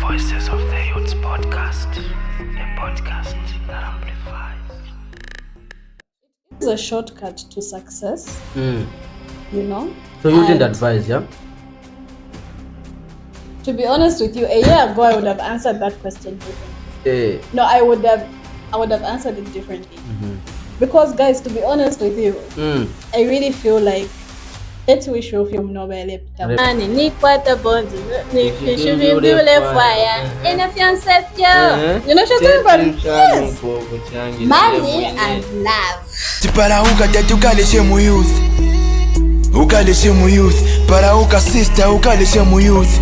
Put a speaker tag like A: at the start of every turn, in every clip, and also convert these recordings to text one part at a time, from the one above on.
A: Voices of the Youths podcast, a podcast that amplifies.
B: It's a shortcut to success, you know.
C: So you didn't advise, yeah?
B: To be honest with you, a year ago I would have answered that question differently. No, I would have answered it differently. Because guys, to be honest with you, I really feel like let's wish you film Nobel. Ni kwata bonds, ni should be fire. And if you said you know what I'm talking about? Yes. Money and love.
D: Parauka tatu kalishe mu youth. Ukalishe mu youth. Parauka sister ukalishe mu youth.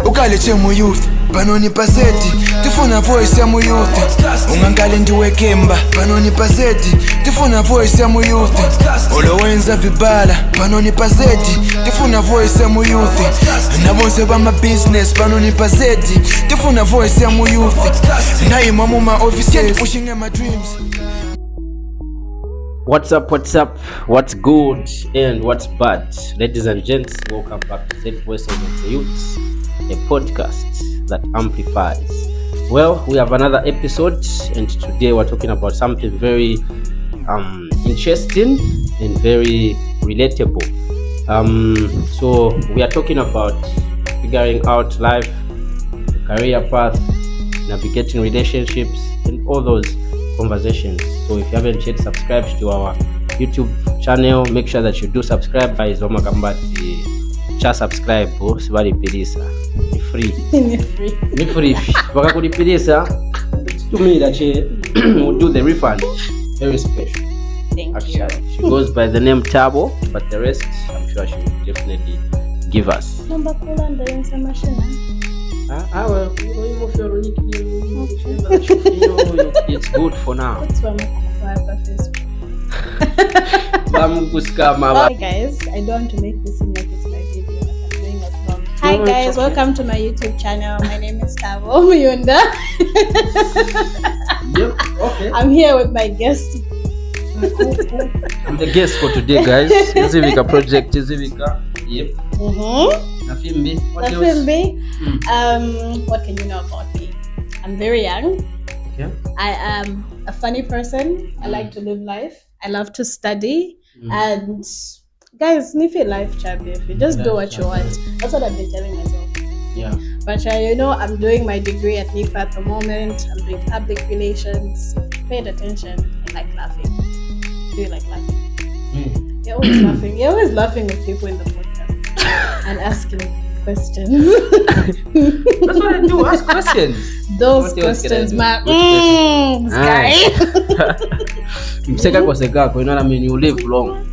D: Ukalishe mu youth. Panoni paseti tifuna voice ya mu youth. Ungangale ndiwe kemba panoni paseti tifuna voice ya mu youth. Olowenza vibala panoni paseti tifuna voice ya mu youth. Nabose ba ma business panoni paseti tifuna voice ya mu youth. Naima mu ma offices pushing my dreams.
C: What's up, what's good and what's bad? Ladies and gents, welcome back to Zedvoices of the Youths, a podcast that amplifies. Well, we have another episode and today we're talking about something very interesting and very relatable. So we are talking about figuring out life, career path, navigating relationships and all those conversations. So if you haven't yet subscribed to our YouTube channel, make sure that you do subscribe. Guys, cha subscribe, sibali pilisa. Ni free. Bakakulipilisa to me that she will do the refund. Very special.
B: Thank you.
C: She goes by the name Tabo, but the rest I'm sure she will definitely give us.
B: Number cool and the information.
C: Well, it's good for now.
B: That's why I'm Hi guys, I don't want to make this seem like it's my video, like I'm doing it wrong. Hi guys, welcome to my YouTube channel. My name is Tabo Muyunda.
C: Yep, okay.
B: I'm here with my guest.
C: I'm the guest for today, guys. Izivika project, Izivika. Yep. Nafimbi. What
B: can you know about me? I'm very young.
C: Okay.
B: I am a funny person. I like to live life. I love to study. And guys, if you life champion, if you just do what you want. That's what I've been telling myself.
C: Yeah.
B: But you know, I'm doing my degree at NIPA at the moment. I'm doing public relations. If you paid attention, I like laughing. Do you like laughing? You're always laughing. You're always laughing with people in the podcast and asking questions.
C: That's what I do. Ask questions.
B: Those questions, man. Guy.
C: You know what I mean? You live long.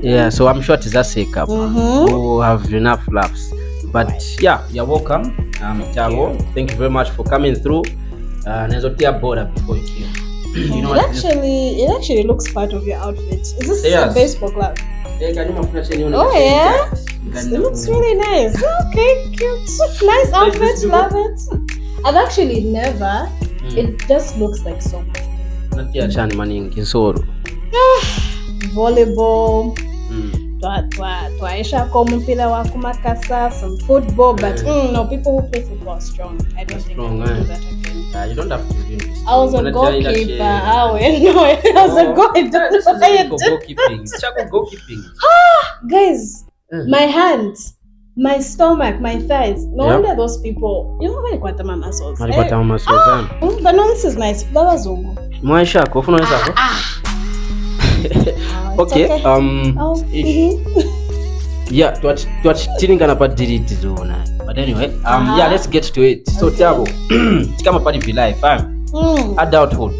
C: Yeah, so I'm sure it is a sake-up. We'll have enough laughs. But yeah, you're welcome. Tabo, thank you very much for coming through. Nezotia border before you came. You know
B: it actually looks part of your outfit. Is this a baseball glove?
C: Oh
B: yeah, it looks really nice. Okay, cute, nice outfit. Love it. I've actually never. It just looks like so much. Volleyball. Twaisha mpira wa kumakasa, some football, but no, people who play football are strong. I don't think I can do that again.
C: You don't have to do this.
B: I was a goalkeeper. I was a
C: goalkeeping.
B: Guys, my hands, my stomach, my thighs. No wonder those people. You know when you my muscles. But no, this is nice. That was
C: Okay. Yeah, tuachilingana pa delete zona. But anyway, yeah, let's get to it. So Tabo, kama part of your life, adulthood.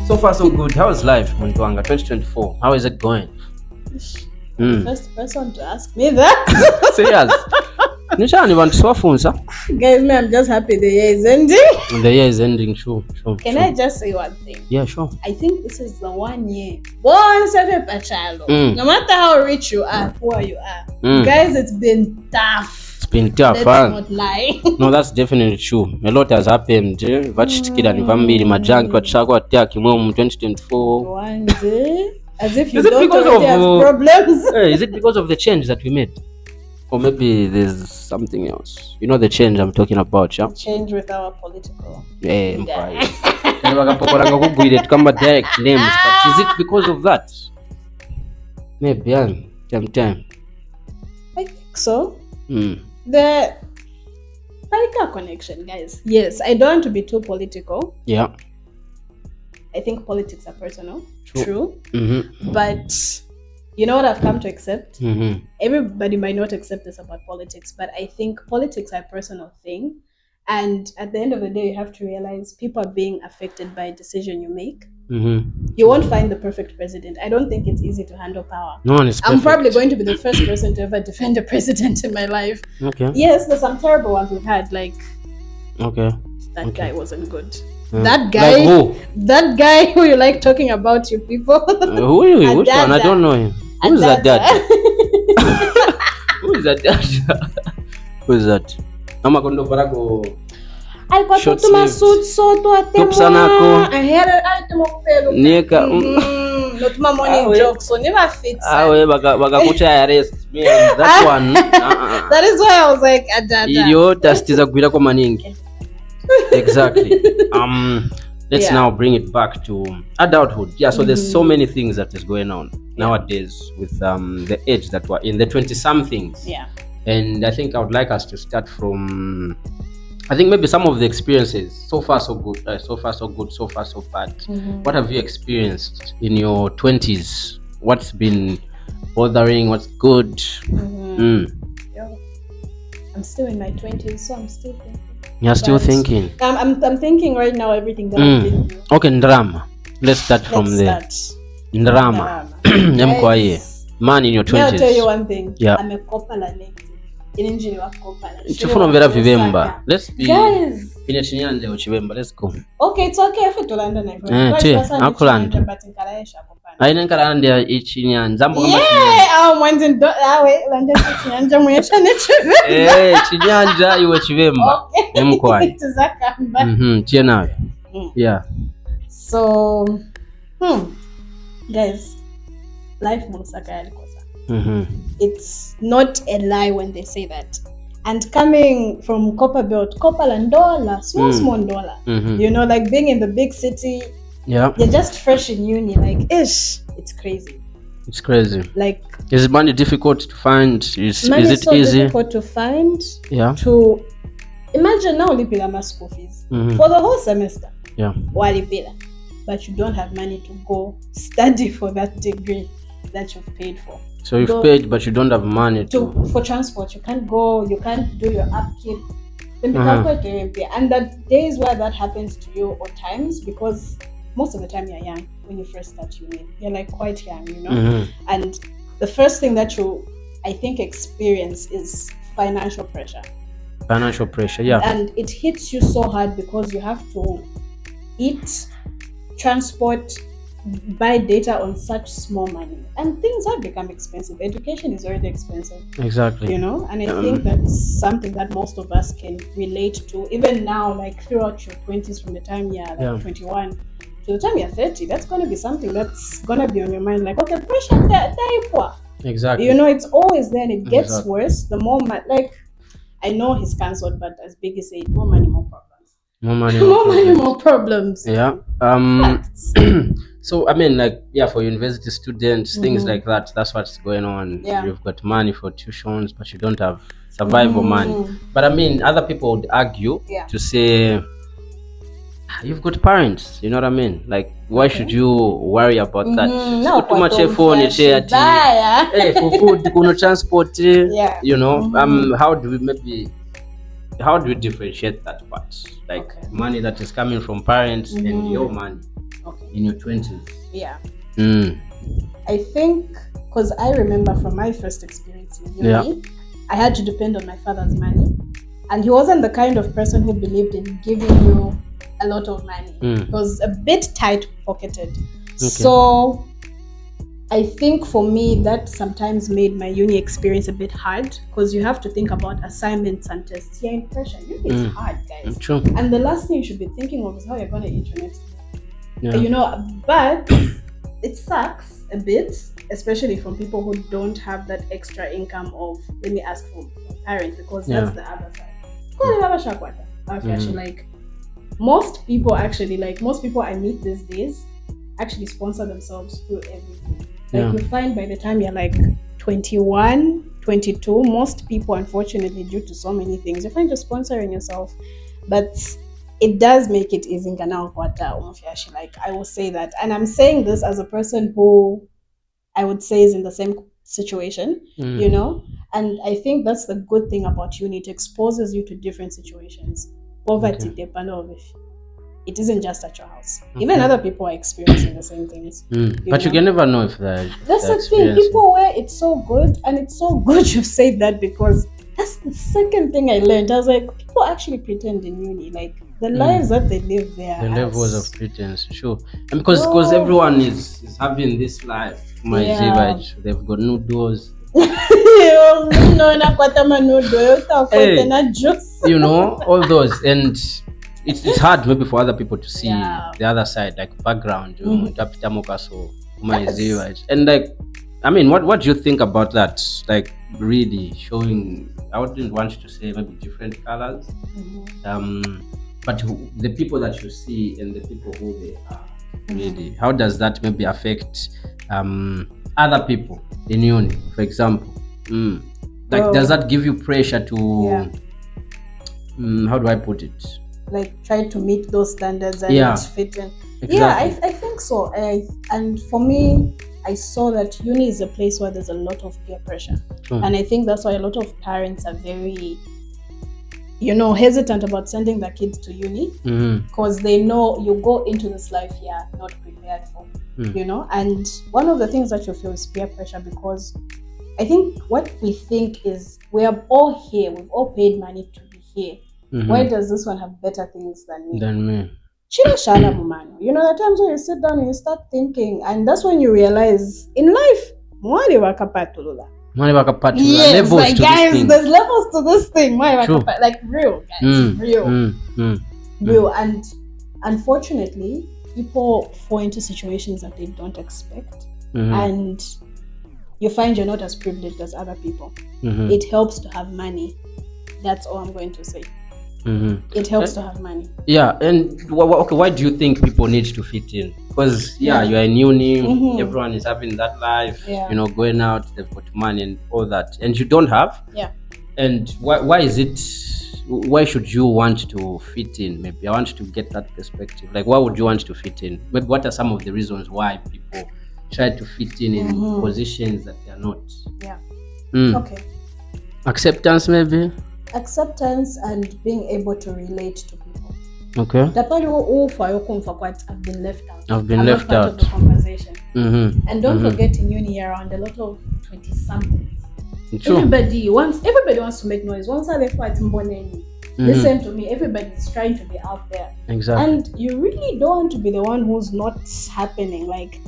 C: So far so good. How is life, Mtuanga 2024? How is it going?
B: First person to ask me that.
C: Serious. Nishani want to swafunza.
B: Guys, me, I'm just happy the year is ending.
C: The year is ending, sure.
B: Can I just say one thing?
C: Yeah, sure.
B: I think this is the 1 year. No matter how rich you are, poor you are. Guys, it's been tough.
C: It's been tough,
B: Let's not lie.
C: No, that's definitely true. A lot has happened. Vachitikira ni family majanki wachako ataki mwe 2024.
B: One day. As if you don't already have problems.
C: Is it because of the change that we made? Or maybe there's something else. You know the change I'm talking about, yeah?
B: Change with our political.
C: Direct names, but is it because of that? Maybe, time.
B: I think so.
C: Mm.
B: The political connection, guys. Yes, I don't want to be too political.
C: Yeah.
B: I think politics are personal.
C: True.
B: But you know what I've come to accept?
C: Mm-hmm.
B: Everybody might not accept this about politics, but I think politics are a personal thing. And at the end of the day, you have to realize people are being affected by a decision you make.
C: Mm-hmm.
B: You won't find the perfect president. I don't think it's easy to handle power.
C: No one is perfect.
B: I'm probably going to be the first person to ever defend a president in my life.
C: Okay.
B: Yes, there's some terrible ones we've had, like that guy wasn't good. That guy,
C: like who?
B: That guy who you like talking about, you people.
C: Who are you? Which one? I don't know him. Who is that dad? Who is that dad? Who is that? Amakondo Parago.
B: Alikuwa tutuma suit soto atemwa. Ahera alituma kupelo.
C: Nieka.
B: Notuma morning jokes. So never fits.
C: Bagakucha arrest me. That one.
B: That is why I was like, adada.
C: Iyo tastiza kugira kwa maningi. Exactly. Let's now bring it back to adulthood. Yeah, so there's so many things that is going on nowadays with the age that we're in, the 20-somethings.
B: Yeah.
C: And I think I would like us to start from, I think maybe some of the experiences. So far so good, so far so good, so far so bad. What have you experienced in your 20s? What's been bothering? What's good?
B: I'm still in my 20s, so I'm still thinking.
C: You're still thinking?
B: I'm thinking right now everything that I've been through.
C: Okay, Ndrama. Let's start from there. Ndrama. Man in your 20s.
B: I'll tell you one thing.
C: Yeah.
B: I'm a Kopala native.
C: Chifunombera Vivemba. Let's be
B: guys.
C: In Chinyanja Chivemba. Let's go.
B: Okay, it's okay if it London.
C: Ainenkalanda Chinyanja. Chinyanja iwe Chivemba. Mkwai. Chiena. Yeah.
B: So guys, life Musaka Yalikosa. It's not a lie when they say that. And coming from Copperbelt, Copperlandola, small dollar. You know, like being in the big city.
C: Yeah.
B: You're just fresh in uni, like it's crazy.
C: It's crazy.
B: Like,
C: is money difficult to find? Is it
B: so
C: easy?
B: Difficult to find.
C: Yeah.
B: To imagine now Lipila my school fees for the whole semester.
C: Yeah.
B: Walipila. But you don't have money to go study for that degree that you've paid for.
C: So you've paid, but you don't have money
B: for transport. You can't go. You can't do your upkeep. And the days where that happens to you, or times, because most of the time you're young when you first start uni. You're like quite young, you know. And the first thing that you, I think, experience is financial pressure.
C: Financial pressure, yeah.
B: And it hits you so hard because you have to eat, transport, buy data on such small money, and things have become expensive. Education is already expensive.
C: Exactly.
B: You know, and I think that's something that most of us can relate to, even now, like throughout your 20s, from the time you're like 21 to the time you're 30. That's going to be something that's going to be on your mind, like, okay, pressure.
C: Exactly.
B: You know, it's always there, and it gets worse the more like, I know he's cancelled, but as Biggie said, more money, more problems.
C: More money,
B: more problems.
C: Yeah. So I mean, like, for university students, things like that. That's what's going on.
B: Yeah.
C: You've got money for tuitions, but you don't have survival money. But I mean, other people would argue to say, you've got parents. You know what I mean? Like, why should you worry about that?
B: No,
C: too much phone, for food, transport. You know, how do we differentiate that part? Like money that is coming from parents and your money in your 20s.
B: Yeah. I think, because I remember from my first experience in uni, I had to depend on my father's money. And he wasn't the kind of person who believed in giving you a lot of money. He was a bit tight-pocketed. So I think for me, that sometimes made my uni experience a bit hard, because you have to think about assignments and tests. You're in pressure. Uni is hard, guys.
C: True.
B: And the last thing you should be thinking of is how you're going to eat your next meal. You know, but it sucks a bit, especially from people who don't have that extra income of, let me ask for parents, because that's the other side. Like most people I meet these days actually sponsor themselves through everything. Like you find by the time you're like 21, 22, most people, unfortunately, due to so many things, you find you're sponsoring yourself. But it does make it easy. Like I will say that. And I'm saying this as a person who I would say is in the same situation, you know? And I think that's the good thing about uni. It exposes you to different situations. Poverty, it isn't just at your house. Even other people are experiencing the same things.
C: But you can never know if that's
B: the thing. People where it's so good, and it's so good you've said that, because that's the second thing I learned. I was like, people actually pretend in uni, like the lives that they live there.
C: The levels of pretense, sure. And because everyone is having this life. They've got noodles. You know, all those, and it's hard maybe for other people to see the other side, like background. And like, I mean, what do you think about that? Like, really showing, I wouldn't want to say maybe different colors, but the people that you see and the people who they are, really, how does that maybe affect other people in uni, for example? Does that give you pressure to how do I put it,
B: like try to meet those standards and not fit in? I think so. And for me, I saw that uni is a place where there's a lot of peer pressure, and I think that's why a lot of parents are very hesitant about sending their kids to uni, because they know you go into this life not prepared for, and one of the things that you feel is peer pressure, because I think what we think is we are all here, we've all paid money to be here. Why does this one have better things than me?
C: The
B: times when you sit down and you start thinking, and that's when you realize in life, yes, like guys, there's levels to this thing. Like real, guys, real. And unfortunately, people fall into situations that they don't expect, and you find you're not as privileged as other people. It helps to have money. That's all I'm going to say. It helps to have money.
C: And why do you think people need to fit in? Because you're in uni, everyone is having that life, going out, they've got money and all that, and you don't have. And why is it? Why should you want to fit in? Maybe I want to get that perspective. Like, why would you want to fit in? Maybe what are some of the reasons why people try to fit in positions that they are not?
B: Okay.
C: Acceptance, maybe.
B: Acceptance and being able to relate to people.
C: Okay.
B: I've been left out.
C: I've been left out
B: of the conversation. And don't forget, in uni you're around a lot of 20-somethings. Everybody wants to make noise. Listen to me. Everybody's trying to be out there.
C: Exactly.
B: And you really don't want to be the one who's not happening. Like,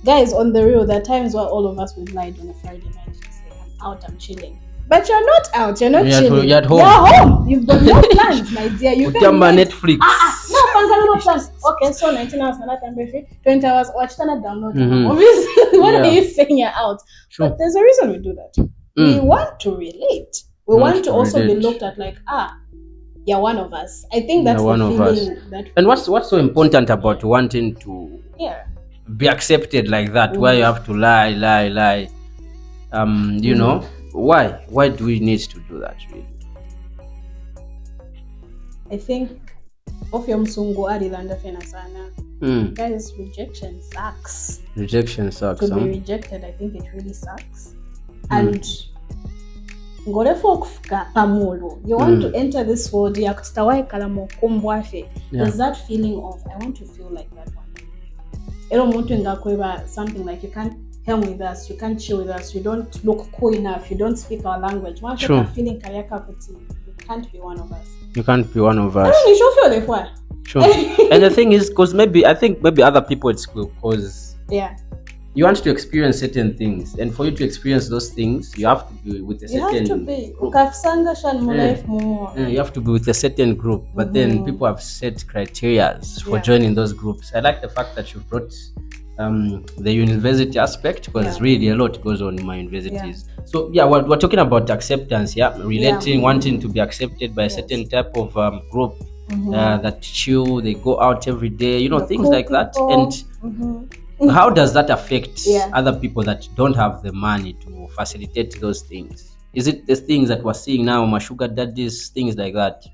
B: guys, on the real, there are times where all of us would lie on a Friday night to say, I'm out, I'm chilling. But you're not out, you're not chilling.
C: You're at home.
B: You're home. You've got no plans, my dear. You can
C: Netflix.
B: No plans. Okay, so 19 hours, 20 hours, watch that download. Obviously, what are you saying? You're out. But there's a reason we do that. We want to relate. We want to also be looked at like, you're one of us. I think that's the feeling that.
C: And what's so important about wanting to be accepted like that? Why you have to lie? You know. Why do we need to do that, really?
B: I think guys, rejection sucks. To be rejected, I think it really sucks. And you want to enter this world, there's that feeling of, I want to feel like that one. Something like, you can't hang with us, you can't chill with us, you don't look cool enough, you don't speak our language. Once you're feeling you can't be one of us.
C: You can't be one of us.
B: Sure.
C: And the thing is, because I think maybe other people at school, because you want to experience certain things, and for you to experience those things, you have to be with a certain group. You have to be with a certain group, but then people have set criteria for joining those groups. I like the fact that you brought the university aspect, because really a lot goes on in my universities. So we're talking about acceptance, relating, wanting to be accepted by a certain type of group that chill, they go out every day, things
B: cool
C: like that. And how does that affect other people that don't have the money to facilitate those things? Is it the things that we're seeing now, my sugar daddies, things like that?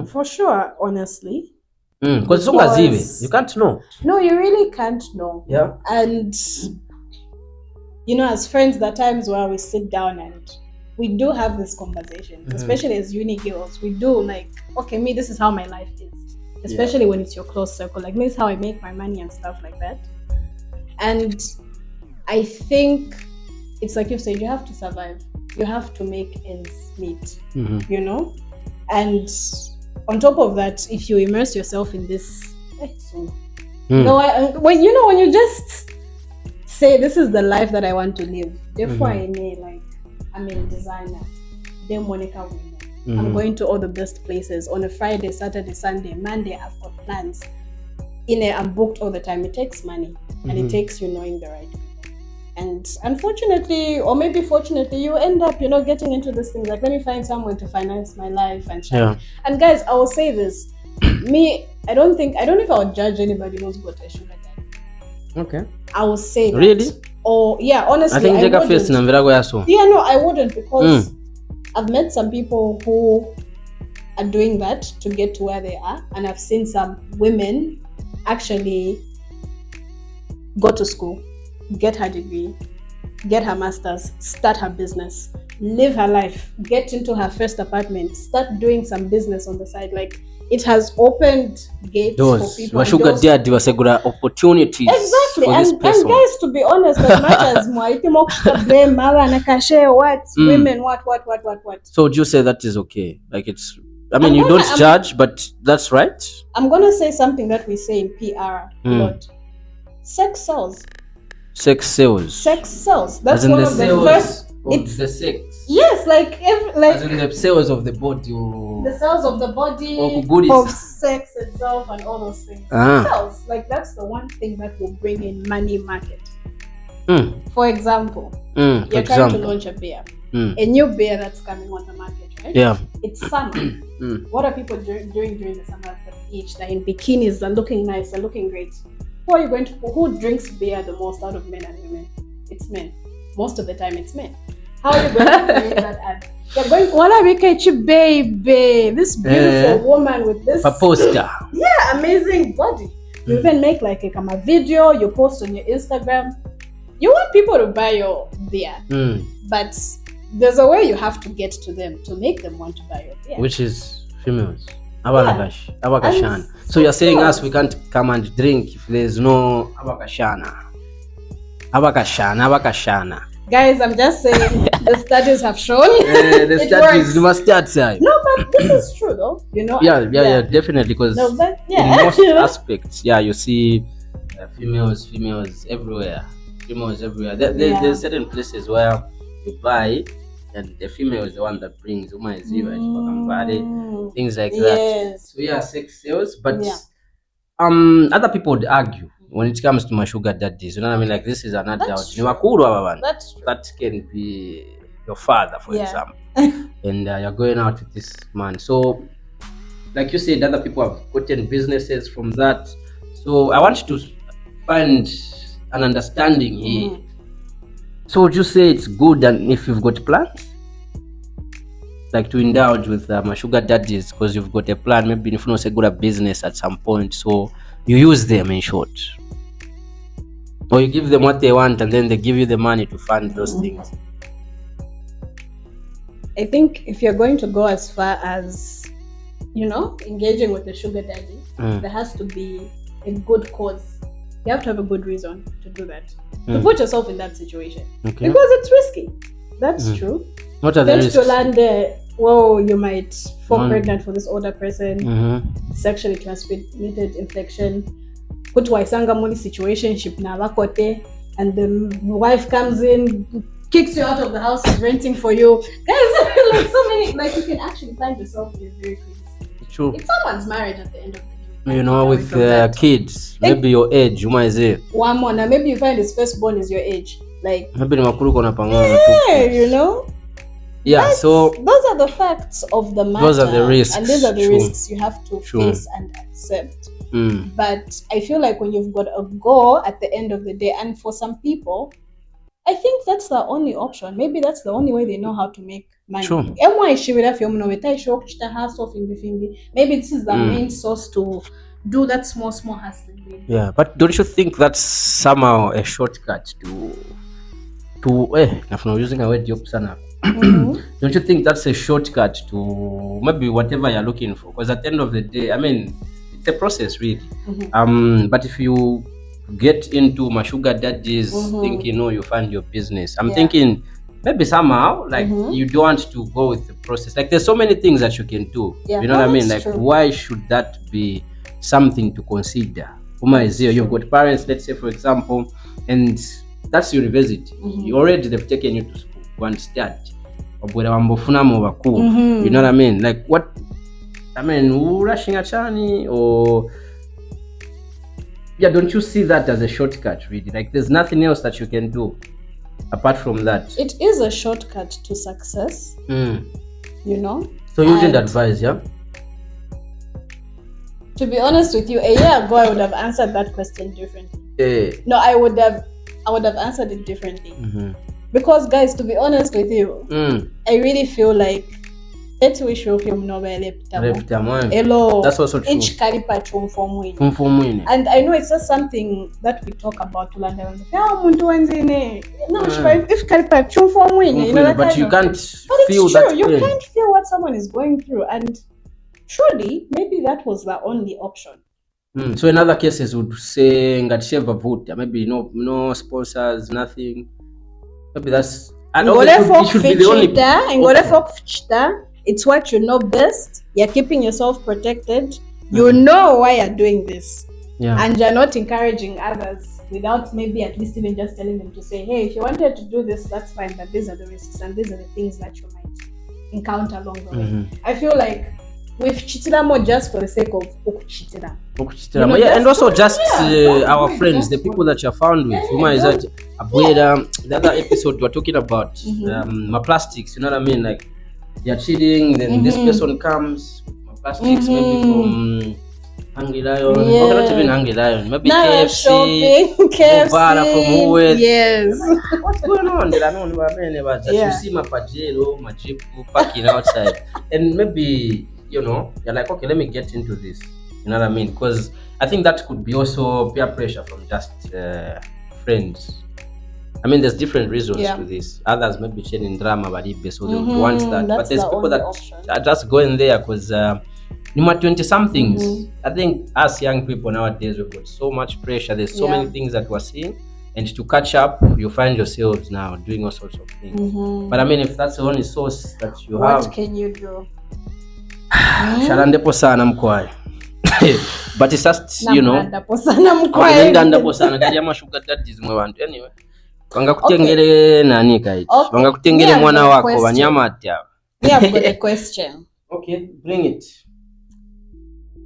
B: For sure, honestly.
C: Because you can't know.
B: No, you really can't know.
C: Yeah.
B: And as friends, there are times where we sit down and we do have these conversations, especially as uni girls. We do okay, me, this is how my life is. Especially when it's your close circle. Like, this is how I make my money and stuff like that. And I think it's like you said, you have to survive. You have to make ends meet, And on top of that, if you immerse yourself in this, when you just say, this is the life that I want to live. Therefore, I'm a designer. Then Monica will know. I'm going to all the best places on a Friday, Saturday, Sunday, Monday. I've got plans. I'm booked all the time. It takes money, and it takes you knowing the right people. And unfortunately, or maybe fortunately, you end up, getting into this thing like, let me find someone to finance my life and shine. Yeah. And guys, I will say this: I don't know if I would judge anybody who's got a sugar daddy.
C: Okay.
B: I will say that.
C: Really?
B: Or honestly,
C: I think
B: I wouldn't, because I've met some people who are doing that to get to where they are, and I've seen some women actually go to school, get her degree, get her master's, start her business, live her life, get into her first apartment, start doing some business on the side. Like, it has opened gates for people.
C: Sugar daddy was a good opportunities.
B: Exactly.
C: For
B: and guys, to be honest, as much as blame women, what.
C: So would you say that is okay? Like, it's, you don't judge, but that's right.
B: I'm gonna say something that we say in PR a lot. Sex sells.
C: Sex sells.
B: That's one of the first.
C: It's the sex.
B: Yes,
C: as in the cells of the body.
B: The cells of the body, of sex itself, and all those things. Cells. That's the one thing that will bring in money market. For example, you're trying to launch a beer. A new beer that's coming on the market, right?
C: Yeah.
B: It's summer. What are people doing during the summer at the beach? They're in bikinis, they're looking nice, they're looking great. Who drinks beer the most out of men and women? It's men. Most of the time, it's men. How are you going to create that ad? You're going, Wala Rikechi baby, this beautiful woman with this
C: poster.
B: Yeah, amazing body. You even make a video, you post on your Instagram. You want people to buy your beer, but there's a way you have to get to them to make them want to buy your beer.
C: Which is females. Abakashana. So you're saying us, we can't come and drink if there's no Abakashana.
B: Guys, I'm just saying, the studies have shown.
C: The studies, you must start saying.
B: No, but this is true though.
C: Yeah, definitely. Because in most aspects, you see females everywhere. There's certain places where you buy, and the female is the one that brings things like that. So sex sales, but other people would argue when it comes to my sugar daddies, you know what I mean? Like, this is an adult.
B: That's true.
C: That can be your father, for example, and you're going out with this man. So, like you said, other people have gotten businesses from that. So I want you to find an understanding here. So would you say it's good, and if you've got plans, like to indulge with my sugar daddies, because you've got a plan, maybe if you not say good at business at some point, so you use them in short, or you give them what they want and then they give you the money to fund those things?
B: I think if you're going to go as far as engaging with the sugar daddy, there has to be a good cause. You have to have a good reason to do that, to put yourself in that situation, because it's risky. That's true.
C: What are the risks?
B: To land there, you might fall pregnant for this older person, sexually transmitted infection, put waisanga muli situationship na wakote, and the wife comes in, kicks you out of the house, is renting for you. Guys, so many, you can actually find yourself in a very crazy situation.
C: True.
B: It's someone's marriage at the end of the day.
C: You know, with kids, maybe your age, you might say.
B: One more, now maybe you find his firstborn is your age. Like,
C: maybe you
B: know?
C: Yeah, so
B: those are the facts of the matter.
C: Those are the risks.
B: And these are the risks you have to face and accept. But I feel like when you've got a goal at the end of the day, and for some people, I think that's the only option. Maybe that's the only way they know how to make money. Maybe this is the main source to do that small hustling.
C: Yeah, but don't you think that's somehow a shortcut to using a word don't you think that's a shortcut to maybe whatever you're looking for? Because at the end of the day, I mean, it's a process really. But if you get into my sugar daddies thinking you find your business, I'm thinking maybe somehow like you don't want to go with the process. Like there's so many things that you can do. You know what I mean? Like why should that be something to consider? You've got parents, let's say for example, and that's university. They've taken you to school and start. You know what I mean? Like what I mean, rushing a chani or don't you see that as a shortcut really? Like there's nothing else that you can do apart from that.
B: It is a shortcut to success. You know?
C: So you didn't advise, yeah?
B: To be honest with you, a year ago I would have answered that question differently. No, I would have answered it differently. Because guys, to be honest with you, I really feel like let's wish you hello.
C: That's also true.
B: Each and I know it's just something that we talk about to learn. But you
C: can't feel
B: that. You can't feel what someone is going through, and surely maybe that was the only option.
C: So in other cases would say maybe no sponsors, nothing. Maybe that's it should be the only
B: it's what you know best. You're keeping yourself protected. You know why you're doing this. And you're not encouraging others without maybe at least even just telling them to say, hey, if you wanted to do this, that's fine, but these are the risks and these are the things that you might encounter along the way. I feel like we've cheated more just for the sake of cheating.
C: And also just our friends, the people that you're found with. The other episode we're talking about my plastics, you know what I mean? Like you're cheating, then this person comes with my plastics, maybe from Hungry Lion, not even Hungry Lion, maybe KFC, Bovara from Woolworths.
B: Yes.
C: What's going on? You see my Pajero, my Jeep parking outside, and maybe you're like, okay, let me get into this. You know what I mean? Because I think that could be also peer pressure from just friends. I mean, there's different reasons to this. Others may be in drama, but so they would want that. But there's people that are just going there because you might 20-somethings. I think us young people nowadays, we've got so much pressure. There's so many things that we're seeing. And to catch up, you find yourselves now doing all sorts of things. But I mean, if that's the only source that you have,
B: what can you do?
C: But it's just, anyway. Wangakutengere mwana wako wanyama ati.
B: I've got a question.
C: Okay, bring it.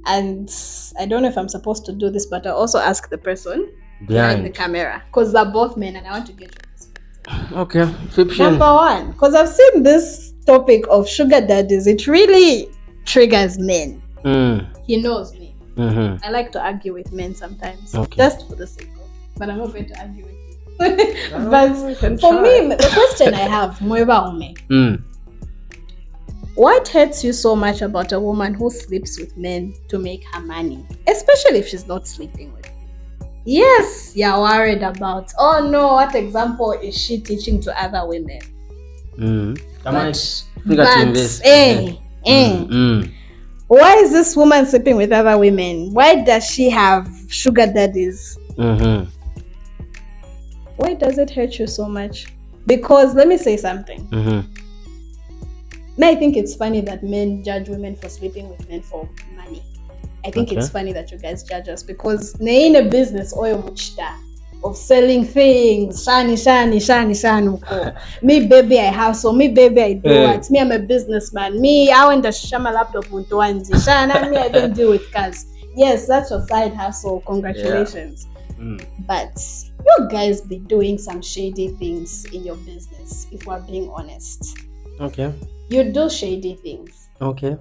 B: And I don't know if I'm supposed to do this, but I also ask the person behind the camera because they're both men and I want to get your perspective.
C: Okay,
B: Number one, because I've seen this topic of sugar daddies, it really triggers men. He knows me. I like to argue with men sometimes, just for the sake of, but I'm not going to argue with you. But for me, the question I have, what hurts you so much about a woman who sleeps with men to make her money, especially if she's not sleeping with you? Yes, you're worried about, oh no, what example is she teaching to other women? Why is this woman sleeping with other women? Why does she have sugar daddies? Why does it hurt you so much? Because let me say something. I think it's funny that men judge women for sleeping with men for money. I think it's funny that you guys judge us because they in a business of selling things. Shani. Me baby I have so me baby I do what? Me I'm a businessman. Me I went to share my laptop with Shana me I don't deal with cars. yes, that's your side hustle. Congratulations. But you guys be doing some shady things in your business, if we're being honest.
C: Okay.
B: You do shady things.
C: Okay.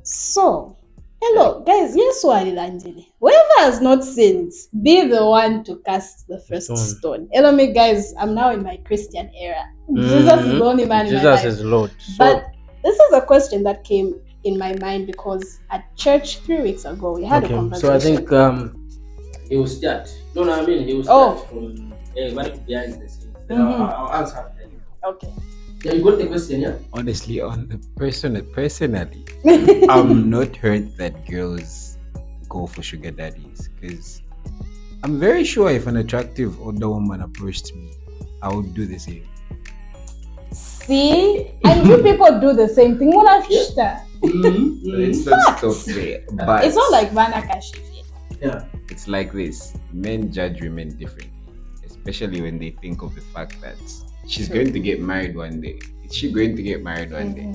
B: So, hello, guys. Yes, whoever has not sinned, be the one to cast the first stone. Hello, me, guys. I'm now in my Christian era. Jesus is the only man in my life.
C: Jesus is Lord.
B: But this is a question that came in my mind because at church 3 weeks ago, we had a conversation.
C: So I think he will start. No, I mean, he will start from right behind the scenes. I'll answer that.
B: Okay.
C: Yeah, you got the question, yeah?
E: Honestly, on the personally, I'm not hurt that girls go for sugar daddies because I'm very sure if an attractive older woman approached me, I would do the same.
B: See, and you people do the same thing.
E: Let's not stop there. But
B: it's not like Vanakashi.
C: Yeah.
E: It's like this. Men judge women differently, especially when they think of the fact that she's going to get married one day. Is she going to get married one day?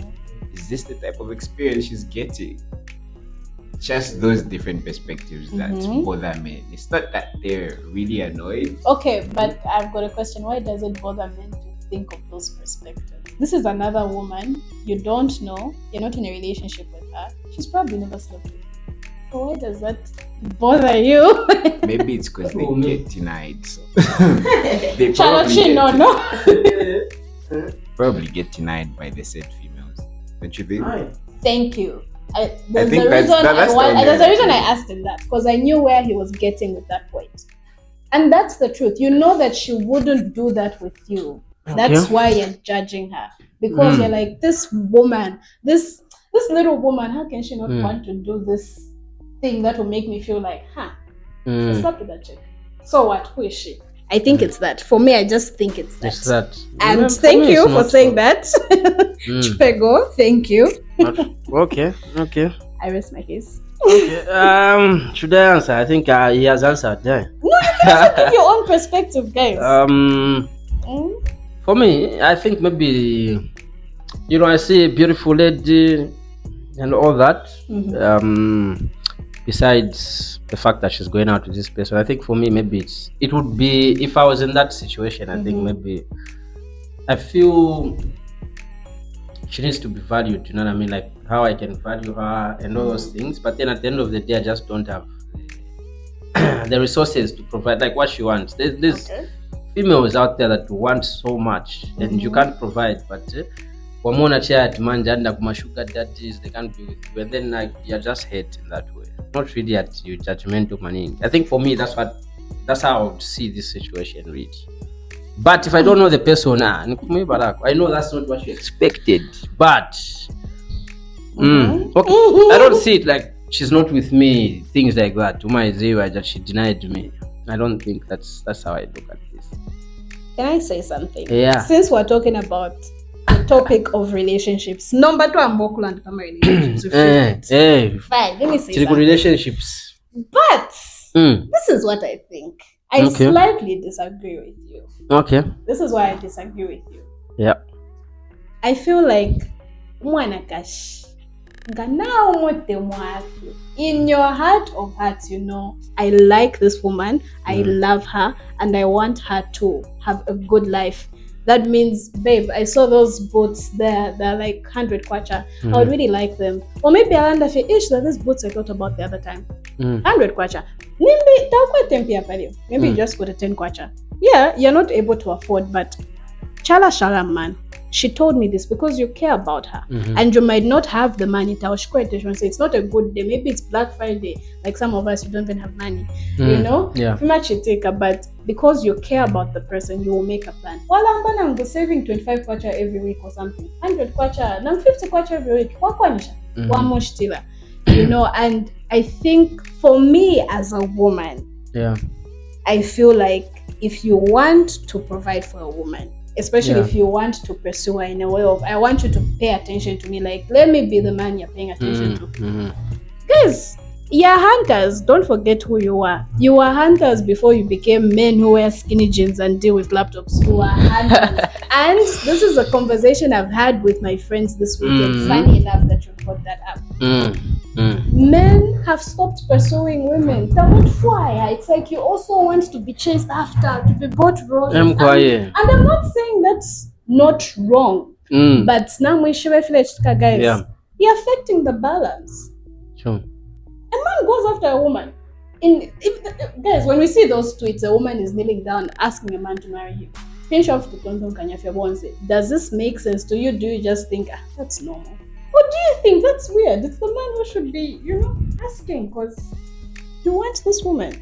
E: Is this the type of experience she's getting? Just those different perspectives that bother men. It's not that they're really annoyed.
B: Okay, but I've got a question. Why does it bother men to think of those perspectives? This is another woman you don't know. You're not in a relationship with her. She's probably never slept with you. So why does that bother you?
E: Maybe it's because they get denied. So. They probably get denied by the said females. Don't you think?
B: Thank you.
E: There's a reason
B: I asked him that, because I knew where he was getting with that point. And that's the truth. You know that she wouldn't do that with you. Okay. That's why you're judging her. Because you're like, this woman, this little woman, how can she not want to do this thing that will make me feel like, she slept with that chick. So what? Who is she? I think it's that. For me, I just think it's that.
C: It's that.
B: And thank you for saying that. Chupego, thank you.
C: Okay.
B: I rest my case.
C: Okay. Should I answer? I think he has answered. Yeah.
B: No, you can give your own perspective, guys.
C: For me, I think maybe, I see a beautiful lady and all that. Besides the fact that she's going out with this person, I think for me maybe it would be, if I was in that situation, I think maybe I feel she needs to be valued, you know what I mean, like how I can value her and all those things. But then at the end of the day, I just don't have the resources to provide like what she wants. There's females out there that want so much and you can't provide, but demand and sugar daddies, they can't be with you, and then like you're just hate in that way. Not really at you judgmental money. I think for me that's how I would see this situation really. But if I don't know the person, I know that's not what you expected. But okay, I don't see it like she's not with me, things like that. That she denied me. I don't think that's how I look at this.
B: Can I say something?
C: Yeah.
B: Since we're talking about the topic of relationships, number 2, I'm vocal and relationships. Fine, let me say something.
C: Relationships.
B: But this is what I think. I slightly disagree with you.
C: Okay.
B: This is why I disagree with you.
C: Yeah.
B: I feel like in your heart of hearts, I like this woman, I love her, and I want her to have a good life. That means, babe, I saw those boots there, they're like 100 kwacha. I would really like them. Or maybe I'll under these boots I thought about the other time. 100 kwacha. Maybe you just got a 10 kwacha. Yeah, you're not able to afford, but chala sharam man. She told me this because you care about her, and you might not have the money. Say it's not a good day. Maybe it's Black Friday. Like some of us, you don't even have money.
C: Yeah.
B: But because you care about the person, you will make a plan. Well, I'm saving 25 kwacha every week or something. 100 kwacha, I'm 50 kwacha every week. One more stila. And I think for me as a woman, I feel like if you want to provide for a woman, especially if you want to pursue her in a way of, I want you to pay attention to me, like let me be the man you're paying attention to. Guys, you're hunters. Don't forget who you are. You were hunters before you became men who wear skinny jeans and deal with laptops. You are hunters. And this is a conversation I've had with my friends this weekend. Funny enough that you brought that up. Men have stopped pursuing women. It's like you also want to be chased after, to be bought roses. And I'm not saying that's not wrong. But now when she reflects, guys, you're affecting the balance.
C: Sure.
B: A man goes after a woman. Guys, when we see those tweets, a woman is kneeling down asking a man to marry him. Finish off to Tonton Kanyafia once. Does this make sense to you? Do you just think that's normal? Or do you think that's weird? It's the man who should be, asking because you want this woman.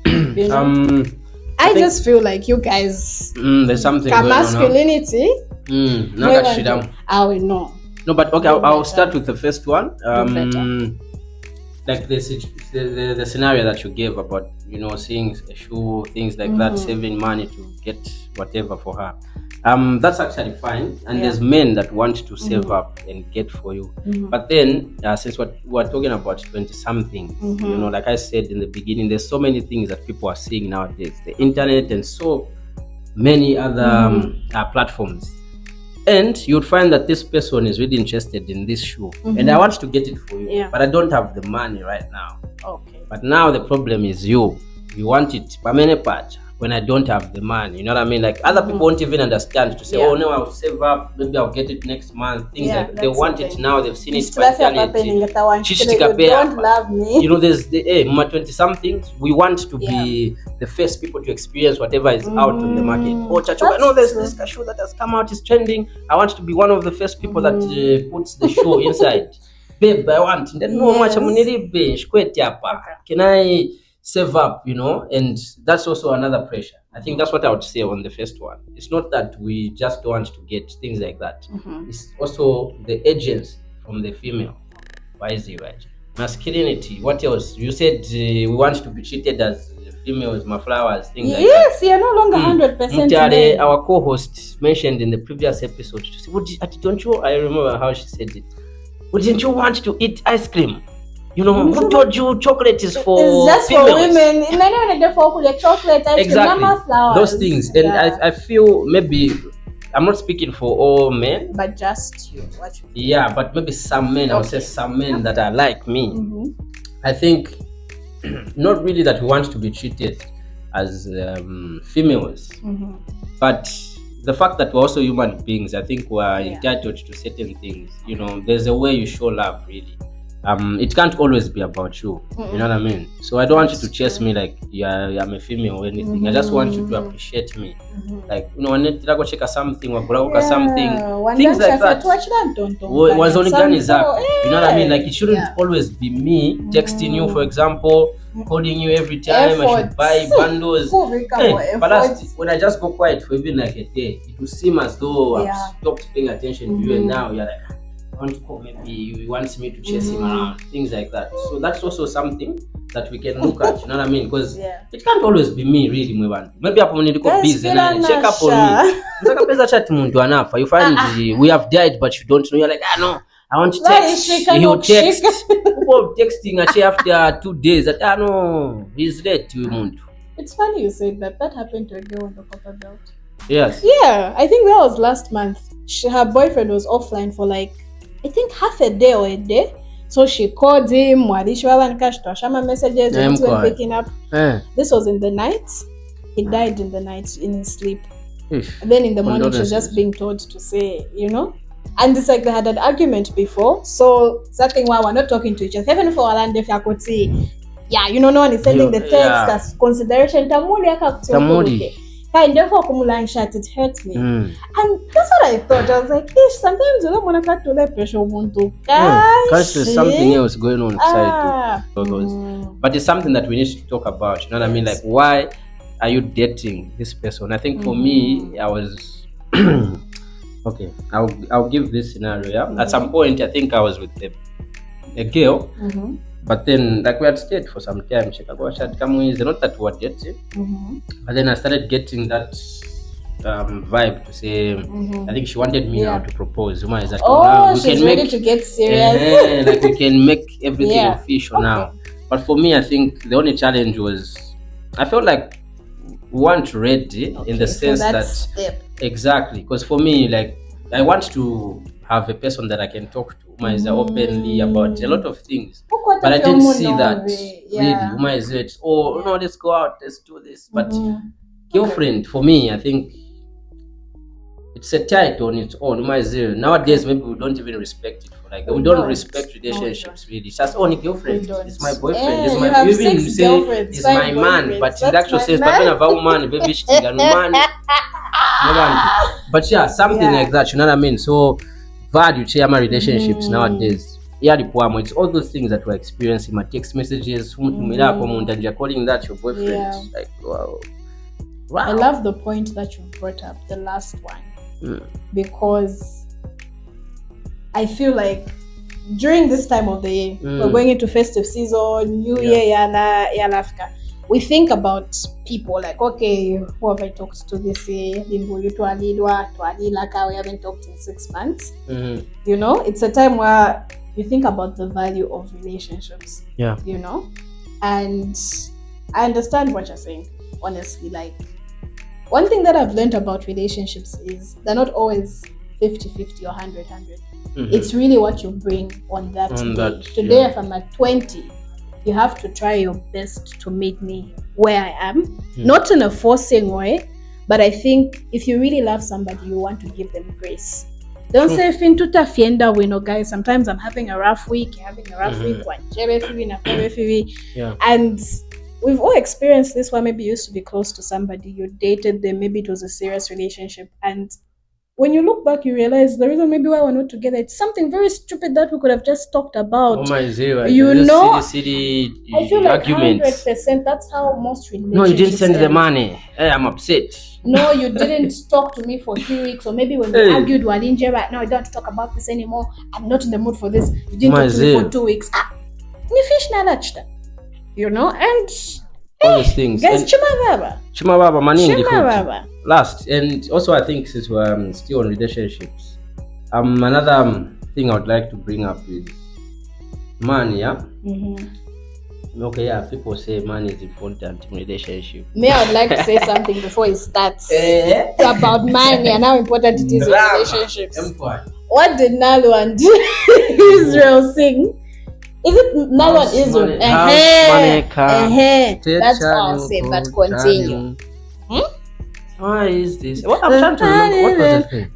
B: I just feel like you guys
C: there's something going
B: masculinity.
C: I will know. No, but okay, I'll start with the first one. Like the scenario that you gave about seeing a shoe, things like that, saving money to get whatever for her. That's actually fine, and there's men that want to save up and get for you. But then since we're talking about 20-something, like I said in the beginning, there's so many things that people are seeing nowadays, the internet and so many other platforms. And you'd find that this person is really interested in this shoe, and I want to get it for you, but I don't have the money right now.
B: Okay.
C: But now the problem is you want it when I don't have the money. You know what I mean? Like other people won't even understand to say, oh no, I'll save up, maybe I'll get it next month. Things like they want it now, they've seen it.
B: You don't love me.
C: There's the 20-somethings, we want to be the first people to experience whatever is out on the market. Oh, Chachoka, no, there's this shoe that has come out, is trending. I want to be one of the first people that puts the shoe inside. Babe, I want. Can I save up, and that's also another pressure. I think that's what I would say on the first one. It's not that we just don't want to get things like that. It's also the agency from the female. Why is it right? Masculinity. What else? You said we want to be treated as females, my flowers, things like that.
B: Yes, you're no longer 100%.
C: Our co-host mentioned in the previous episode, I remember how she said it. Wouldn't you want to eat ice cream? Who told you chocolate is for
B: it's just
C: females?
B: For women. Chocolate, ice
C: exactly.
B: flowers.
C: Those things. And I feel maybe, I'm not speaking for all men.
B: But just you.
C: But maybe some men, I would say some men that are like me. I think not really that we want to be treated as females. But the fact that we're also human beings, I think we're entitled to certain things. There's a way you show love, really. It can't always be about you. You know what I mean? So I don't want you to chase me like I'm a female or anything. I just want you to appreciate me. Like, when you go check something or something, things like that. Was only gun is up. You know what I mean? Like, it shouldn't always be me texting you, for example, calling you every time. I should buy bundles. But when I just go quiet for even like a day, it will seem as though I've stopped paying attention to you, and now you're like, want to call, maybe you want me to chase him around, things like that. So that's also something that we can look at, you know what I mean? Because it can't always be me, really. Maybe I'm busy and check up on me. You find we have died, but you don't know. You're like, no, I want to text. You text. People texting actually after 2 days that no, he's late.
B: It's funny you said that. That happened to a girl on the Copper Belt.
C: Yes.
B: Yeah, I think that was last month. Her boyfriend was offline for like, I think half a day or a day. So she called him, messages, and he went picking up. This was in the night. He died in the night in his sleep. And then in the morning, she was just being told to say, And it's like they had an argument before. So something why we're not talking to each other. Even for Alan, if I could see, no one is sending the text as consideration. It hurt me. And that's what I thought. I was like, sometimes you don't want to to let pressure
C: because there's something else going on inside too. But it's something that we need to talk about. You know what I mean? Like, why are you dating this person? I think for me, I was okay. I'll give this scenario. At some point, I think I was with a girl. But then, like, we had stayed for some time. Not that we were dating. But then I started getting that vibe to say, I think she wanted me now to propose. Is that now
B: she's ready to get serious.
C: Like, we can make everything official now. But for me, I think the only challenge was, I felt like we weren't ready in the sense that exactly. Because for me, like, I want to have a person that I can talk to openly about a lot of things. But I didn't see that really. It's no, let's go out, let's do this. But girlfriend, for me, I think it's a title on its own. Nowadays, maybe we don't even respect it. We don't respect relationships really. It's just only girlfriend. It's my boyfriend. It's my even say it's my man, but in the actual sense, man, baby, man. But yeah, something like that. You know what I mean? So value my relationships nowadays. It's all those things that we're experiencing. My text messages, and you're calling that your boyfriend.
B: Yeah.
C: Like wow.
B: I love the point that you brought up, the last one, because I feel like during this time of the year, we're going into festive season, New Year, Africa. We think about people like, okay, who have I talked to this year? We haven't talked in 6 months. You know, it's a time where you think about the value of relationships.
C: Yeah.
B: You know, and I understand what you're saying, honestly. Like, one thing that I've learned about relationships is they're not always 50-50 or 100-100. It's really what you bring on that day. Today, if I'm at 20, you have to try your best to meet me where I am. Not in a forcing way, but I think if you really love somebody, you want to give them grace. Don't say fintuta fienda we know, guys. Sometimes I'm having a rough week, you're having a rough week, and we've all experienced this where maybe you used to be close to somebody, you dated them, maybe it was a serious relationship, and when you look back, you realize the reason maybe why we're not together, it's something very stupid that we could have just talked about. You know, I feel like
C: arguments.
B: 100%, that's how most relationships
C: No, you didn't send
B: end.
C: the money. Hey, I'm upset.
B: No, you didn't talk to me for 3 weeks, or maybe when we argued, right now, we don't have to talk about this anymore. I'm not in the mood for this. You didn't talk to me for 2 weeks. You know, and
C: all these things.
B: Guys, Chimababa,
C: Manindi last, and also I think since we're still on relationships, another thing I would like to bring up is money. Okay, yeah, people say money is important in relationship.
B: Me, I would like to say something before it starts about money and how important it is in relationships. What did Nalu and Israel sing? Is it Nalu and Israel? That's all I'll say, but continue.
C: Why is this? What I'm trying to remember. What was the thing?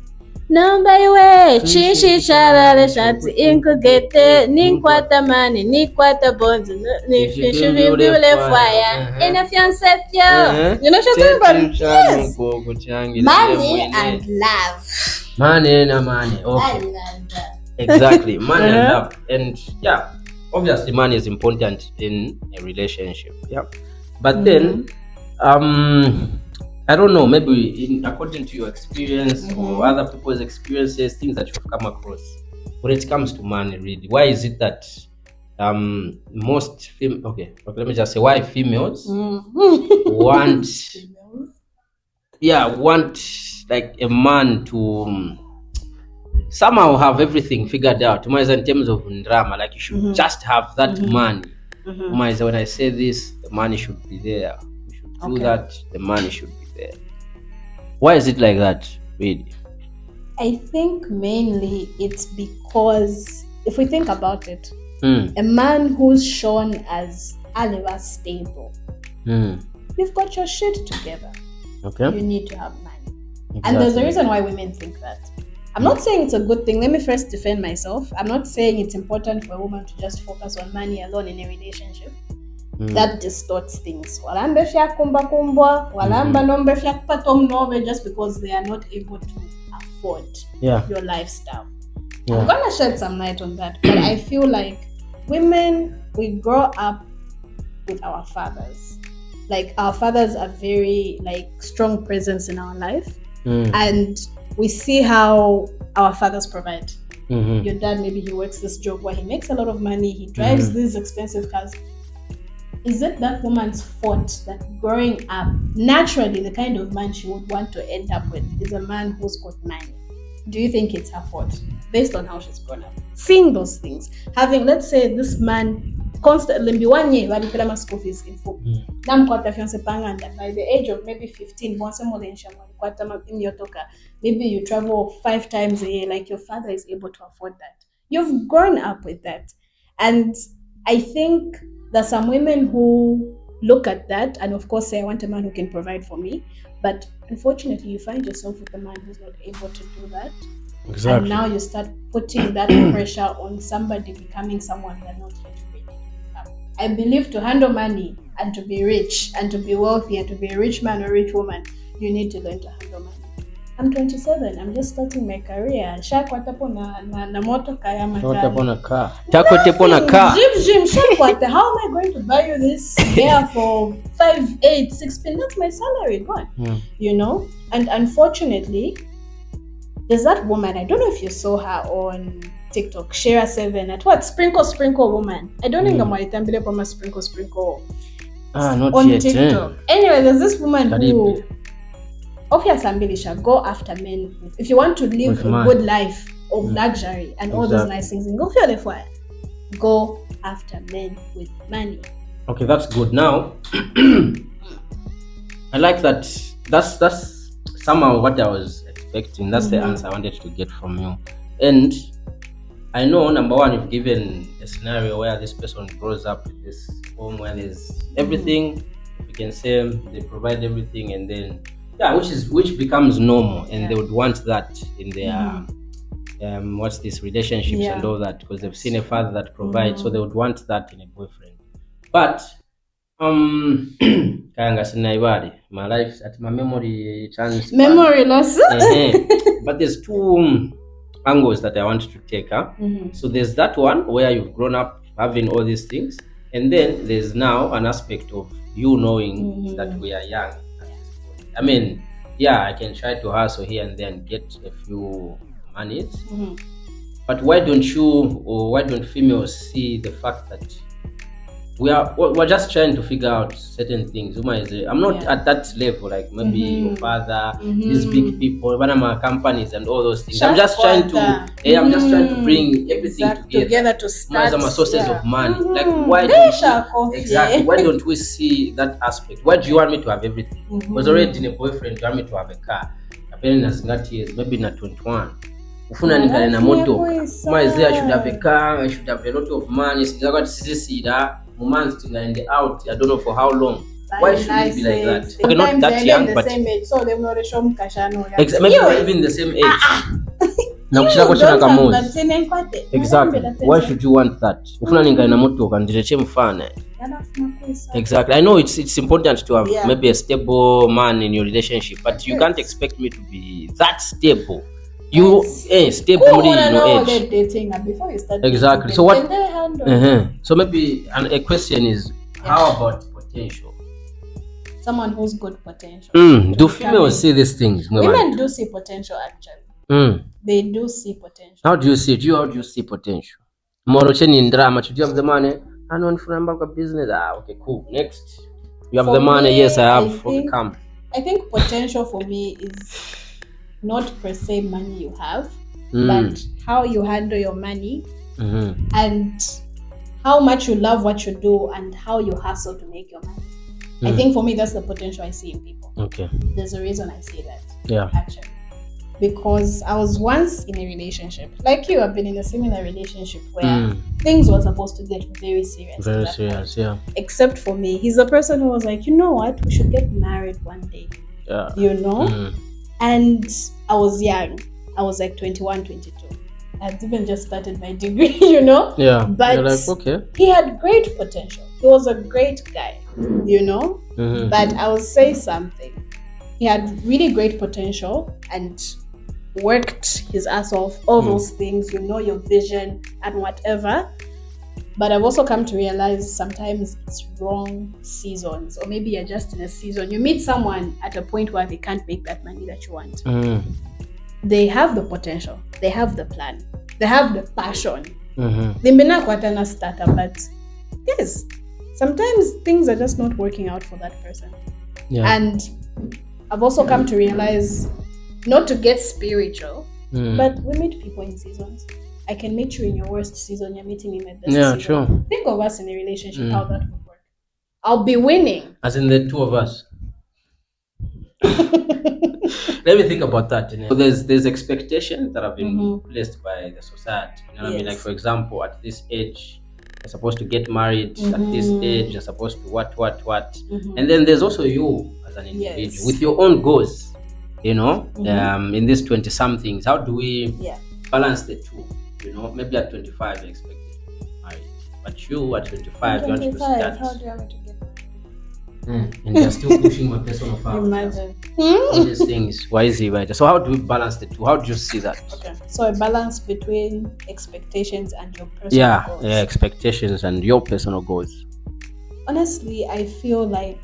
B: Number way, chichi chalale shati inkugete, ninkwata mani, ninkwata bonds, nifishubule fire, in a fiance fio. You know what I'm talking about? Yes. Money and love.
C: Money and money. Okay. Exactly. Money and love. And yeah, obviously money is important in a relationship. Yeah. But then, I don't know, maybe according to your experience or other people's experiences, things that you've come across, when it comes to money, really, why is it that most let me just say, why females want like a man to somehow have everything figured out? In terms of drama, like you should just have that money. When I say this, the money should be there. You should do that, the money should be there. Why is it like that, really?
B: I think mainly it's because if we think about it, a man who's shown as stable, you've got your shit together. Okay. You need to have money. Exactly. And there's a reason why women think that. I'm not saying it's a good thing. Let me first defend myself. I'm not saying it's important for a woman to just focus on money alone in a relationship. That distorts things. Walambe fya kumba kumbwa, walamba nombe fya kupatom nove just because they are not able to afford your lifestyle. I'm gonna shed some light on that, but I feel like women, we grow up with our fathers. Like, our fathers are very strong presence in our life, and we see how our fathers provide. Your dad, maybe he works this job where he makes a lot of money, he drives these expensive cars. Is it that woman's fault that growing up, naturally the kind of man she would want to end up with is a man who's got money? Do you think it's her fault based on how she's grown up? Seeing those things, having, let's say, this man constantly be 1 year while my school fees in full. By the age of maybe 15, maybe you travel 5 times a year, like your father is able to afford that. You've grown up with that. And I think there's some women who look at that and of course say, I want a man who can provide for me. But unfortunately, you find yourself with a man who's not able to do that.
C: Exactly.
B: And now you start putting that pressure on somebody becoming someone they're not yet ready to become. I believe to handle money and to be rich and to be wealthy and to be a rich man or rich woman, you need to learn to handle money. I'm 27. I'm just starting my career. Shakwatapo na moto kaya
C: Takwatepona car.
B: Jim, shakwata. How am I going to buy you this hair for 5, 8, 6 pin? That's my salary gone. You know? And unfortunately, there's that woman. I don't know if you saw her on TikTok. Shara 7 at what? Sprinkle woman. I don't think I'm going to put my sprinkle.
C: Not
B: on
C: yet.
B: TikTok. Anyway, there's this woman who go after men. If you want to live a good life of luxury and all those nice things, go after men with money.
C: Okay, that's good. Now, I like that. That's somehow what I was expecting. That's the answer I wanted to get from you. And I know, number one, you've given a scenario where this person grows up in this home where there's everything. We can say they provide everything, and then which becomes normal, and they would want that in their relationships and all that, because they've seen a father that provides, so they would want that in a boyfriend. But my life at my memory
B: loss.
C: But there's two angles that I want to take. So there's that one where you've grown up having all these things, and then there's now an aspect of you knowing that we are young. I mean, I can try to hustle here and there and get a few monies. But why don't females see the fact that we're just trying to figure out certain things? I'm not at that level, like maybe your father, these big people, Panama companies and all those things. I'm just trying to bring everything together to start some sources of money. Like why don't we see that aspect? Why do you want me to have everything? Was already in a boyfriend, you want me to have a car. Maybe not 21. Ufuna nikale na moto. I should have a car, I should have a lot of money. Months and out, I don't know for how long. Why should it be like that? Okay, not that young, but same age, so they're not maybe not even the same age. Exactly. Why should you want that? Exactly. I know it's important to have maybe a stable man in your relationship, but you can't expect me to be that stable. You stable in your age.
B: Dating before you start
C: exactly. So what? So maybe a question is, how about potential?
B: Someone who's good potential.
C: Do females see these things?
B: Women do see potential actually. They do see potential.
C: How do you see it? How do you see potential? Morocheni in drama. Do you have the money? I know for business. Okay, cool. Next, you have the money. Yes, I have. Come.
B: I think potential for me is not per se money you have, but how you handle your money and how much you love what you do and how you hustle to make your money. I think for me that's the potential I see in people.
C: Okay.
B: There's a reason I say that.
C: Yeah.
B: Actually. Because I was once in a relationship. Like you, I've been in a similar relationship where things were supposed to get very serious.
C: Very serious, yeah.
B: Except for me. He's the person who was like, you know what? We should get married one day.
C: Yeah.
B: You know? And I was young. I was like 21, 22. I had even just started my degree, you know?
C: Yeah.
B: But
C: you're like, okay.
B: He had great potential. He was a great guy, you know? But I will say something. He had really great potential and worked his ass off, all those things, you know, your vision and whatever. But I've also come to realize sometimes it's wrong seasons, or maybe you're just in a season. You meet someone at a point where they can't make that money that you want. They have the potential, they have the plan, they have the passion. They may not quite start, but yes, sometimes things are just not working out for that person.
C: Yeah.
B: And I've also come to realize, not to get spiritual, but we meet people in seasons. I can meet you in your worst season, you're meeting me in my best season.
C: Yeah, true.
B: Think of us in a relationship, how that would work. I'll be winning.
C: As in the two of us. Let me think about that. So there's expectations that have been placed by the society. You know what I mean? Like, for example, at this age, you're supposed to get married. At this age, you're supposed to what. And then there's also you as an individual with your own goals. In this 20-somethings, how do we balance the two? Maybe at 25 you're expected to get married, but you at 25 you want to start.
B: How do you want me to get?
C: And you're still pushing my personal family.
B: Imagine.
C: All these things. Why is it right? So how do we balance the two? How do you see that?
B: Okay. So a balance between expectations and your personal goals.
C: Yeah, expectations and your personal goals.
B: Honestly, I feel like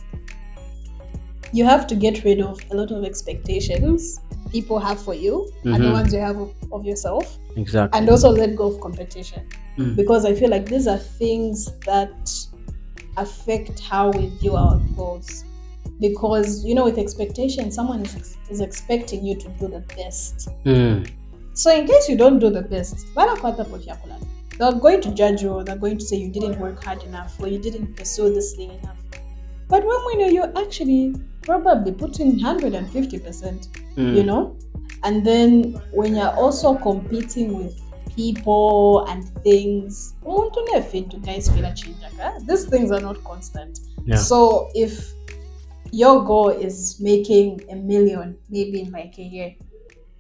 B: you have to get rid of a lot of expectations people have for you and the ones you have of yourself.
C: Exactly.
B: And also let go of competition. Because I feel like these are things that affect how we view our goals. Because, with expectation, someone is expecting you to do the best. So in case you don't do the best, they're going to judge you, or they're going to say you didn't work hard enough, or you didn't pursue this thing enough. But when we know you're actually probably putting 150%, and then when you're also competing with people and things, these things are not constant. So if your goal is making $1 million maybe in like a year,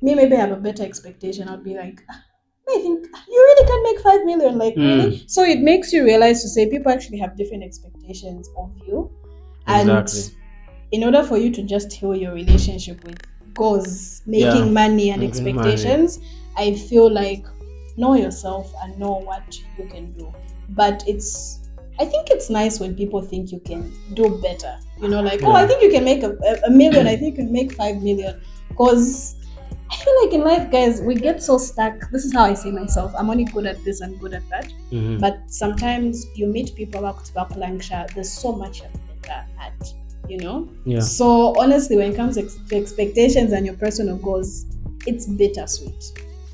B: maybe I have a better expectation. I'll be like, I think you really can make 5 million, really. So it makes you realize to say people actually have different expectations of you. And in order for you to just heal your relationship with goals, making money and expectations, I feel like know yourself and know what you can do. But I think it's nice when people think you can do better. I think you can make a million, I think you can make 5 million. Because I feel like in life, guys, we get so stuck. This is how I see myself. I'm only good at this and good at that. But sometimes you meet people there's so much you're better at, So honestly, when it comes to expectations and your personal goals, it's bittersweet.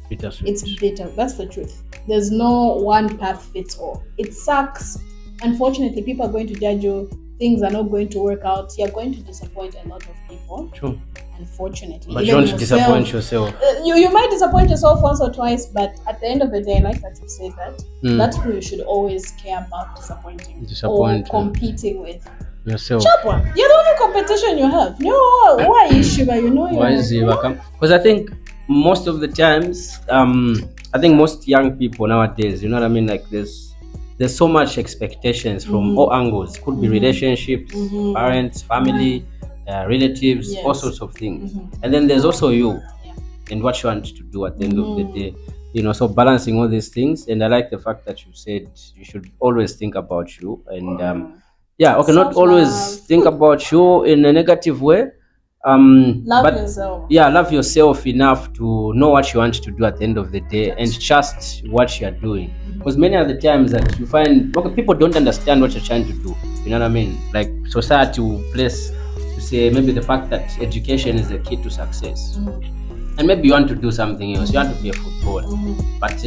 B: It's bitter. That's the truth. There's no one path fits all. It sucks. Unfortunately, people are going to judge you. Things are not going to work out. You're going to disappoint a lot of people.
C: True.
B: Unfortunately.
C: But you don't disappoint yourself.
B: You might disappoint yourself once or twice, but at the end of the day, like that you say that, that's who you should always care about disappointing or competing with.
C: Yourself.
B: Chapwa, you're the only competition you have. Why is Shiba?
C: Why is he? Because I think most of the times, I think most young people nowadays, you know what I mean? Like there's so much expectations from all angles. Could be relationships, parents, family, relatives, all sorts of things. And then there's also you and what you want to do at the end of the day. So balancing all these things. And I like the fact that you said you should always think about you. And not always think about you in a negative way.
B: Love yourself.
C: Yeah, love yourself enough to know what you want to do at the end of the day and trust what you're doing. Because many of the times that you find people don't understand what you're trying to do. You know what I mean? Like society will place to say maybe the fact that education is the key to success. And maybe you want to do something else. You want to be a footballer. But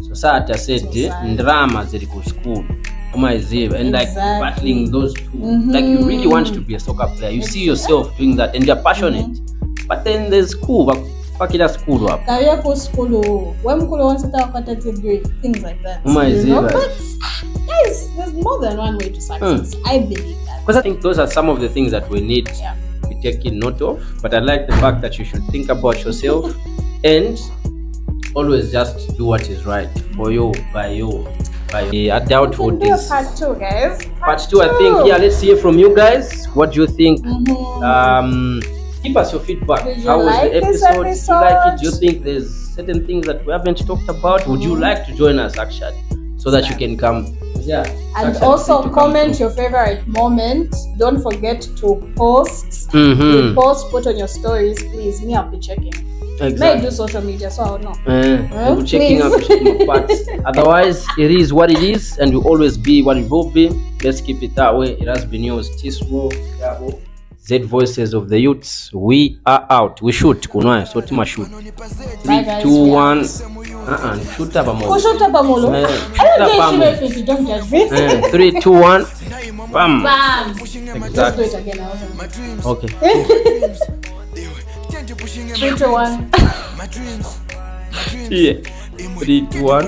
C: society said drama is school. And like battling those two. Like you really want to be a soccer player. You see yourself doing that and you're passionate. But then there's school. Career school,
B: when wants to talk about degree, things like that.
C: But
B: guys, there's more than one way to success. I believe that.
C: Because I think those are some of the things that we need to be taking note of. But I like the fact that you should think about yourself and always just do what is right for you, by you. Adulthood is
B: part 2, guys.
C: Part 2, I think. Let's hear from you guys. What do you think? Give us your feedback. How was the episode? Did you like it? Do you think there's certain things that we haven't talked about? Would you like to join us actually, so that you can come?
B: And also comment your favorite moment. Don't forget to post. Post, put on your stories, please. Me, I'll be checking.
C: Exactly.
B: May do social media, so I'll know.
C: We'll checking out parts. Otherwise, it is what it is, and will always be what it will be. Let's keep it that way. It has been yours, Tiswo, Z Voices of the Youths. We are out. We shoot. Kunwa, so tima shoot. 3, 2, 1. Shoot up a molo. 3, 2, 1. Bam.
B: Bam.
C: Exactly.
B: Let's do it again. I wasn't.
C: Okay.
B: 3, 2, 1.
C: Yeah. 3, 2, 1.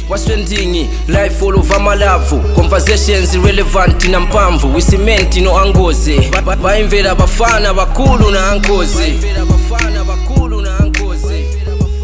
F: What's trending? Life all over malavu. Conversations relevant na mpamvu. We cement no angoze. Baimvera bafana bakulu na angoze.